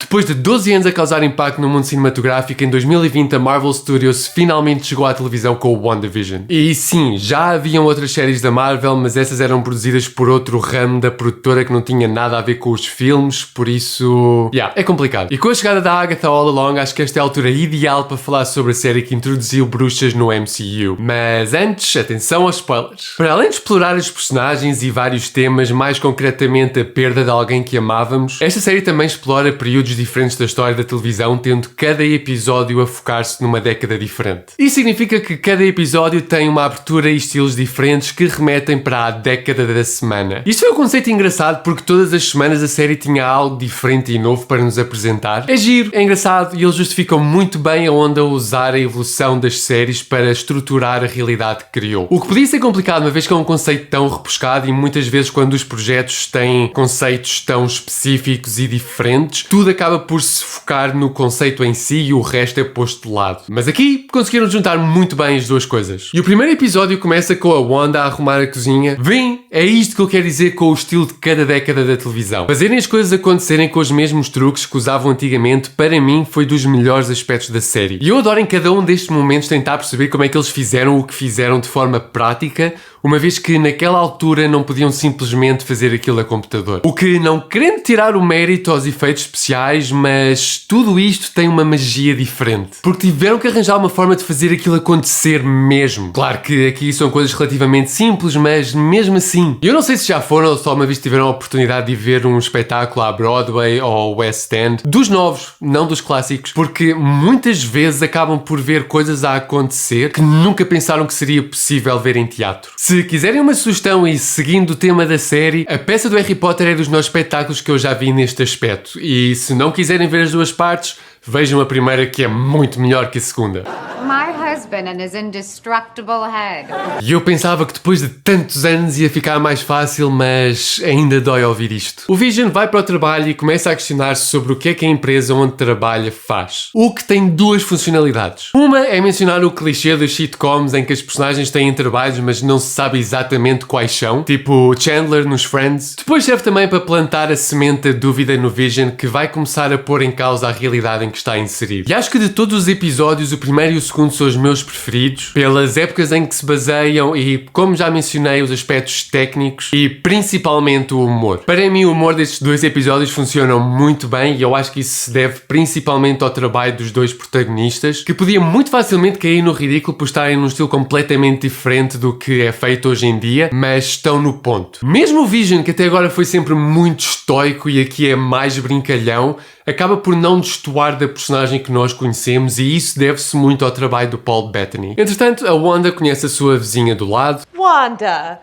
Depois de 12 anos a causar impacto no mundo cinematográfico, em 2020 a Marvel Studios finalmente chegou à televisão com o WandaVision. E sim, já haviam outras séries da Marvel, mas essas eram produzidas por outro ramo da produtora que não tinha nada a ver com os filmes, por isso... é complicado. E com a chegada da Agatha All Along, acho que esta é a altura ideal para falar sobre a série que introduziu bruxas no MCU. Mas antes, atenção aos spoilers. Para além de explorar os personagens e vários temas, mais concretamente a perda de alguém que amávamos, esta série também explora períodos diferentes da história da televisão, tendo cada episódio a focar-se numa década diferente. Isso significa que cada episódio tem uma abertura e estilos diferentes que remetem para a década da semana. Isto é um conceito engraçado porque todas as semanas a série tinha algo diferente e novo para nos apresentar. É giro, é engraçado e eles justificam muito bem aonde a usar a evolução das séries para estruturar a realidade que criou. O que podia ser complicado uma vez que é um conceito tão rebuscado e muitas vezes quando os projetos têm conceitos tão específicos e diferentes, tudo acaba por se focar no conceito em si e o resto é posto de lado. Mas aqui conseguiram juntar muito bem as duas coisas. E o primeiro episódio começa com a Wanda a arrumar a cozinha. Vem, é isto que eu quero dizer com o estilo de cada década da televisão. Fazerem as coisas acontecerem com os mesmos truques que usavam antigamente, para mim foi dos melhores aspectos da série. E eu adoro em cada um destes momentos tentar perceber como é que eles fizeram o que fizeram de forma prática, uma vez que naquela altura não podiam simplesmente fazer aquilo a computador. O que não querendo tirar o mérito aos efeitos especiais, mas tudo isto tem uma magia diferente. Porque tiveram que arranjar uma forma de fazer aquilo acontecer mesmo. Claro que aqui são coisas relativamente simples, mas mesmo assim. Eu não sei se já foram ou só uma vez tiveram a oportunidade de ver um espetáculo à Broadway ou West End, dos novos, não dos clássicos, porque muitas vezes acabam por ver coisas a acontecer que nunca pensaram que seria possível ver em teatro. Se quiserem uma sugestão e seguindo o tema da série, a peça do Harry Potter é dos melhores espetáculos que eu já vi neste aspecto. E se não quiserem ver as duas partes, vejam a primeira que é muito melhor que a segunda. My husband and his indestructible head. E eu pensava que depois de tantos anos ia ficar mais fácil, mas ainda dói ouvir isto. O Vision vai para o trabalho e começa a questionar-se sobre o que é que a empresa onde trabalha faz. O que tem duas funcionalidades. Uma é mencionar o clichê dos sitcoms em que as personagens têm trabalhos, mas não se sabe exatamente quais são, tipo Chandler nos Friends. Depois serve também para plantar a semente da dúvida no Vision, que vai começar a pôr em causa a realidade em que está inserido. E acho que de todos os episódios, o primeiro e o segundo são os meus preferidos, pelas épocas em que se baseiam e, como já mencionei, os aspectos técnicos e principalmente o humor. Para mim, o humor destes dois episódios funcionam muito bem e eu acho que isso se deve principalmente ao trabalho dos dois protagonistas, que podia muito facilmente cair no ridículo por estarem num estilo completamente diferente do que é feito hoje em dia, mas estão no ponto. Mesmo o Vision, que até agora foi sempre muito estoico e aqui é mais brincalhão, acaba por não destoar da personagem que nós conhecemos e isso deve-se muito ao trabalho do Paul Bettany. Entretanto, a Wanda conhece a sua vizinha do lado. Wanda,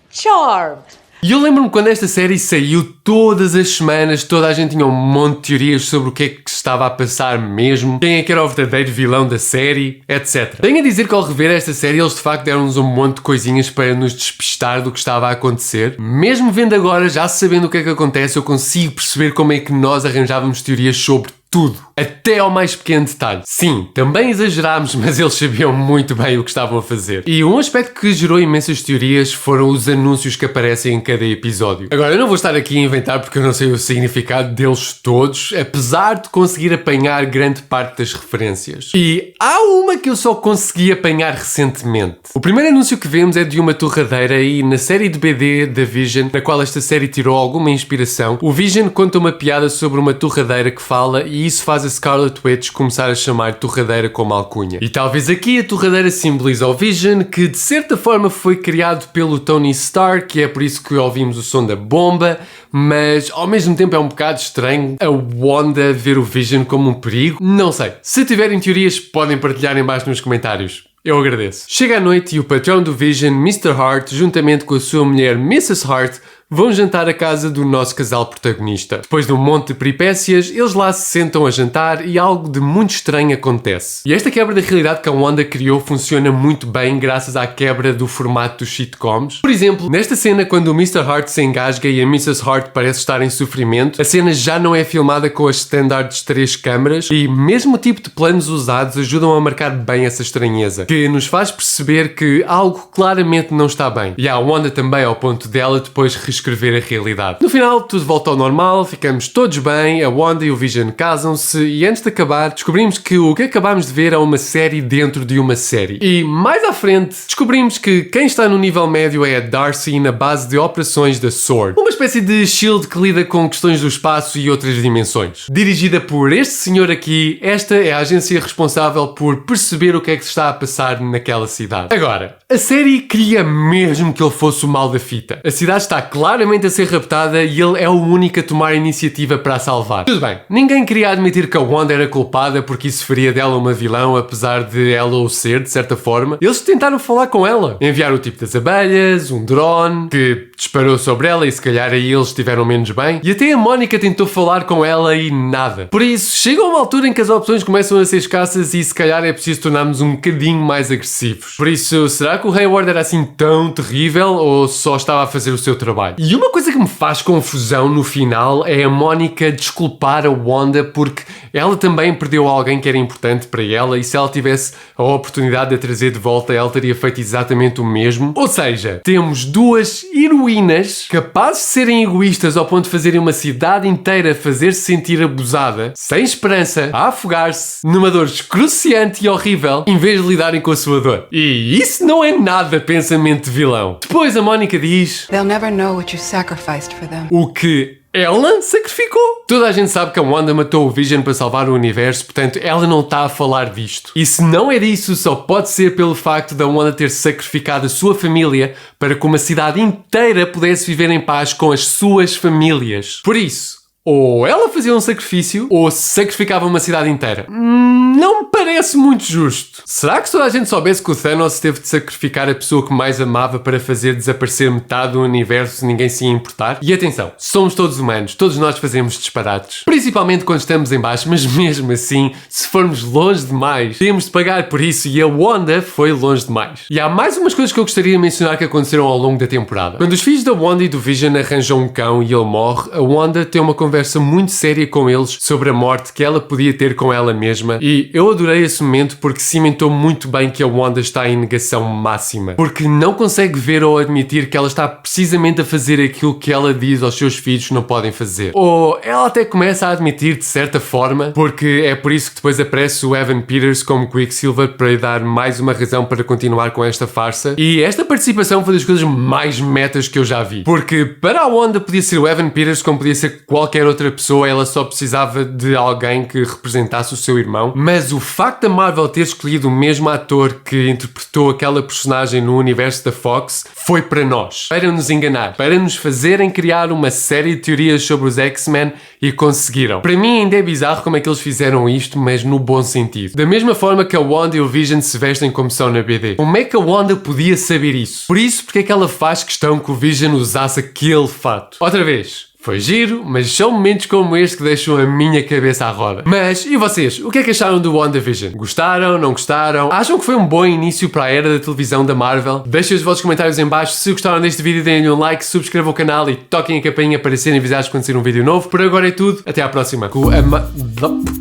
charmed. E eu lembro-me quando esta série saiu, todas as semanas, toda a gente tinha um monte de teorias sobre o que é que estava a passar mesmo, quem é que era o verdadeiro vilão da série, etc. Tenho a dizer que ao rever esta série, eles de facto deram-nos um monte de coisinhas para nos despistar do que estava a acontecer. Mesmo vendo agora, já sabendo o que é que acontece, eu consigo perceber como é que nós arranjávamos teorias sobre tudo, até ao mais pequeno detalhe. Sim, também exagerámos, mas eles sabiam muito bem o que estavam a fazer. E um aspecto que gerou imensas teorias foram os anúncios que aparecem em cada episódio. Agora, eu não vou estar aqui a inventar porque eu não sei o significado deles todos, apesar de conseguir apanhar grande parte das referências. E há uma que eu só consegui apanhar recentemente. O primeiro anúncio que vemos é de uma torradeira e na série de BD da Vision, na qual esta série tirou alguma inspiração, o Vision conta uma piada sobre uma torradeira que fala e isso faz a Scarlet Witch começar a chamar torradeira como alcunha. E talvez aqui a torradeira simboliza o Vision, que de certa forma foi criado pelo Tony Stark, e é por isso que ouvimos o som da bomba, mas ao mesmo tempo é um bocado estranho a Wanda ver o Vision como um perigo. Não sei. Se tiverem teorias, podem partilhar em baixo nos comentários. Eu agradeço. Chega a noite e o patrão do Vision, Mr. Hart, juntamente com a sua mulher Mrs. Hart, vão jantar à casa do nosso casal protagonista. Depois de um monte de peripécias, eles lá se sentam a jantar e algo de muito estranho acontece. E esta quebra da realidade que a Wanda criou funciona muito bem graças à quebra do formato dos sitcoms. Por exemplo, nesta cena quando o Mr. Hart se engasga e a Mrs. Hart parece estar em sofrimento, a cena já não é filmada com as standards 3 câmaras e mesmo o tipo de planos usados ajudam a marcar bem essa estranheza, que nos faz perceber que algo claramente não está bem. E a Wanda também, ao ponto dela depois reescrever a realidade. No final, tudo volta ao normal, ficamos todos bem, a Wanda e o Vision casam-se e antes de acabar, descobrimos que o que acabámos de ver é uma série dentro de uma série. E mais à frente, descobrimos que quem está no nível médio é a Darcy na base de operações da SWORD, uma espécie de SHIELD que lida com questões do espaço e outras dimensões. Dirigida por este senhor aqui, esta é a agência responsável por perceber o que é que se está a passar naquela cidade. Agora, a série queria mesmo que ele fosse o mal da fita. A cidade está claramente a ser raptada e ele é o único a tomar a iniciativa para a salvar. Tudo bem, ninguém queria admitir que a Wanda era culpada porque isso faria dela uma vilão, apesar de ela o ser, de certa forma. Eles tentaram falar com ela. Enviaram o tipo das abelhas, um drone, que disparou sobre ela e se calhar aí eles estiveram menos bem. E até a Mónica tentou falar com ela e nada. Por isso, chega uma altura em que as opções começam a ser escassas e se calhar é preciso tornarmos um bocadinho mais agressivos. Por isso, será que o Hayward era assim tão terrível ou só estava a fazer o seu trabalho? E uma coisa que me faz confusão no final é a Mónica desculpar a Wanda porque ela também perdeu alguém que era importante para ela e se ela tivesse a oportunidade de a trazer de volta, ela teria feito exatamente o mesmo. Ou seja, temos duas heroínas capazes de serem egoístas ao ponto de fazerem uma cidade inteira fazer-se sentir abusada, sem esperança, a afogar-se, numa dor excruciante e horrível, em vez de lidarem com a sua dor. E isso não é nada pensamento de vilão. Depois a Mónica diz... They'll never know what you sacrificed for them. O que ela sacrificou. Toda a gente sabe que a Wanda matou o Vision para salvar o universo, portanto ela não está a falar disto. E se não é disso, só pode ser pelo facto da Wanda ter sacrificado a sua família para que uma cidade inteira pudesse viver em paz com as suas famílias. Por isso, ou ela fazia um sacrifício, ou sacrificava uma cidade inteira. Não me parece muito justo. Será que se toda a gente soubesse que o Thanos teve de sacrificar a pessoa que mais amava para fazer desaparecer metade do universo e ninguém se ia importar? E atenção, somos todos humanos, todos nós fazemos disparates. Principalmente quando estamos em baixo, mas mesmo assim, se formos longe demais, temos de pagar por isso e a Wanda foi longe demais. E há mais umas coisas que eu gostaria de mencionar que aconteceram ao longo da temporada. Quando os filhos da Wanda e do Vision arranjam um cão e ele morre, a Wanda tem uma conversa muito séria com eles sobre a morte que ela podia ter com ela mesma e eu adorei esse momento porque cimentou muito bem que a Wanda está em negação máxima. Porque não consegue ver ou admitir que ela está precisamente a fazer aquilo que ela diz aos seus filhos que não podem fazer. Ou ela até começa a admitir de certa forma, porque é por isso que depois aparece o Evan Peters como Quicksilver para lhe dar mais uma razão para continuar com esta farsa. E esta participação foi das coisas mais metas que eu já vi. Porque para a Wanda podia ser o Evan Peters como podia ser qualquer outra pessoa, ela só precisava de alguém que representasse o seu irmão. Mas o facto da Marvel ter escolhido o mesmo ator que interpretou aquela personagem no universo da Fox foi para nós, para nos enganar, para nos fazerem criar uma série de teorias sobre os X-Men e conseguiram. Para mim ainda é bizarro como é que eles fizeram isto, mas no bom sentido. Da mesma forma que a Wanda e o Vision se vestem como são na BD. Como é que a Wanda podia saber isso? Por isso, porque é que ela faz questão que o Vision usasse aquele fato? Outra vez. Foi giro, mas são momentos como este que deixam a minha cabeça à roda. Mas, e vocês? O que é que acharam do WandaVision? Gostaram? Não gostaram? Acham que foi um bom início para a era da televisão da Marvel? Deixem os vossos comentários em baixo. Se gostaram deste vídeo, deem-lhe um like, subscrevam o canal e toquem a campainha para serem avisados quando sair um vídeo novo. Por agora é tudo. Até à próxima.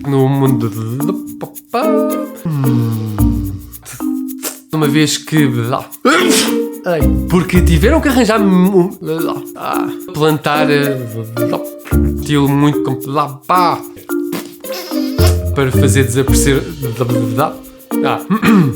No mundo... Uma vez que... Porque tiveram que arranjar plantar estilo muito para fazer desaparecer